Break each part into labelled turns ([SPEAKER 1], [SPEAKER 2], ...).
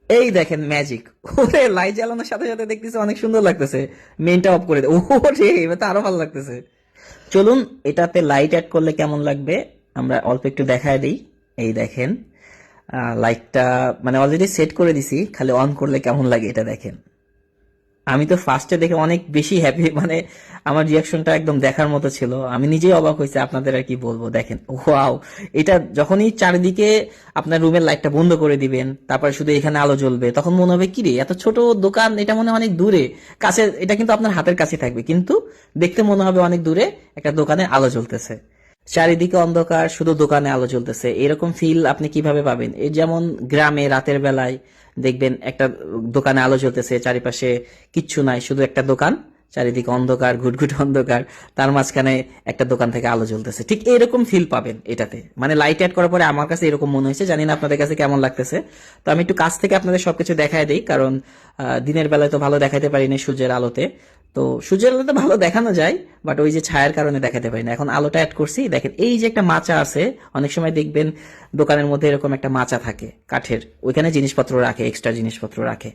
[SPEAKER 1] এই দেখেন ম্যাজিক। ওরে লাইট জ্বালানোর সাথে সাথে দেখতেছে অনেক সুন্দর লাগতেছে। মেইনটা অফ করে দে। ওরে এবার তো আরো ভালো লাগতেছে। চলুন এটাতে লাইট অ্যাড করলে কেমন লাগবে আমরা অল্প একটু দেখায় দিই। এই দেখেন লাইটটা মানে অলরেডি সেট করে দিছি, খালি অন করলে কেমন লাগে এটা দেখেন। আমি তো ফার্স্টে দেখে অনেক বেশি হ্যাপি, মানে আমার রিয়াকশনটা একদম দেখার মতো ছিল। আমি নিজেই অবাক হয়েছে, আপনাদের আর কি বলবো। দেখেন ওয়াও, এটা যখনই চারিদিকে আপনার রুমের লাইটটা বন্ধ করে দিবেন, তারপরে শুধু এখানে আলো জ্বলবে, তখন মনে হবে কি রে এত ছোট দোকান, এটা মনে হয় অনেক দূরে। কাছে, এটা কিন্তু আপনার হাতের কাছে থাকবে, কিন্তু দেখতে মনে হবে অনেক দূরে একটা দোকানে আলো জ্বলতেছে। চারিদিকে অন্ধকার, শুধু দোকানে আলো জ্বলতেছে, এরকম ফিল আপনি কিভাবে পাবেন? এই যেমন গ্রামে রাতের বেলায় দেখবেন একটা দোকানে আলো জ্বলতেছে, চারিপাশে কিচ্ছু নাই, শুধু একটা দোকান, চারিদিকে অন্ধকার, ঘুটঘুট অন্ধকার, তার মাঝখানে একটা দোকান থেকে আলো জ্বলতেছে। ঠিক এরকম ফিল পাবেন এটাতে, মানে লাইট অ্যাড করার পরে আমার কাছে এরকম মনে হয়েছে। জানি না আপনাদের কাছে কেমন লাগতেছে। তো আমি একটু কাছ থেকে আপনাদের সবকিছু দেখায় দিই, কারণ দিনের বেলায় তো ভালো দেখাতে পারি না সূর্যের আলোতে। তো সূর্যের আলোতে ভালো দেখানো যায়, বাট ওই যে ছায়ার কারণে দেখাতে পারি না। এখন আলোটা অ্যাড করছি, দেখেন এই যে একটা মাচা আছে, অনেক সময় দেখবেন দোকানের মধ্যে এরকম একটা মাচা থাকে কাঠের, ওইখানে জিনিসপত্র রাখে, এক্সট্রা জিনিসপত্র রাখে।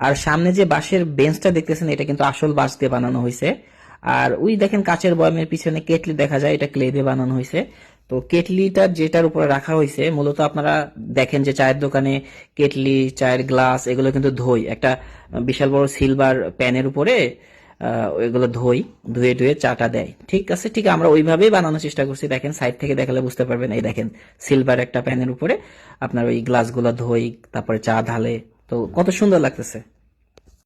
[SPEAKER 1] আর সামনে যে বাঁশের বেঞ্চটা দেখতেছেন, এটা কিন্তু আসল বাঁশ দিয়ে বানানো হয়েছে। আর ওই দেখেন কাচের বয়ামের পিছনে কেটলি দেখা যায়, এটা ক্লে দিয়ে বানানো হয়েছে। তো কেটলিটা যেটার উপরে রাখা হয়েছে, মূলত আপনারা দেখেন যে চায়ের দোকানে কেটলি, চায়ের গ্লাস এগুলো কিন্তু ধোই একটা বিশাল বড় সিলভার প্যানের উপরে, এগুলো ধুয়ে ধুয়ে চাটা দেয়। ঠিক আছে, ঠিক আমরা ওইভাবেই বানানোর চেষ্টা করছি। দেখেন সাইড থেকে দেখালে বুঝতে পারবেন। এই দেখেন সিলভার একটা প্যানের উপরে আপনার ওই গ্লাসগুলো ধোই, তারপরে চা ঢালে। তো কত সুন্দর লাগতেছে।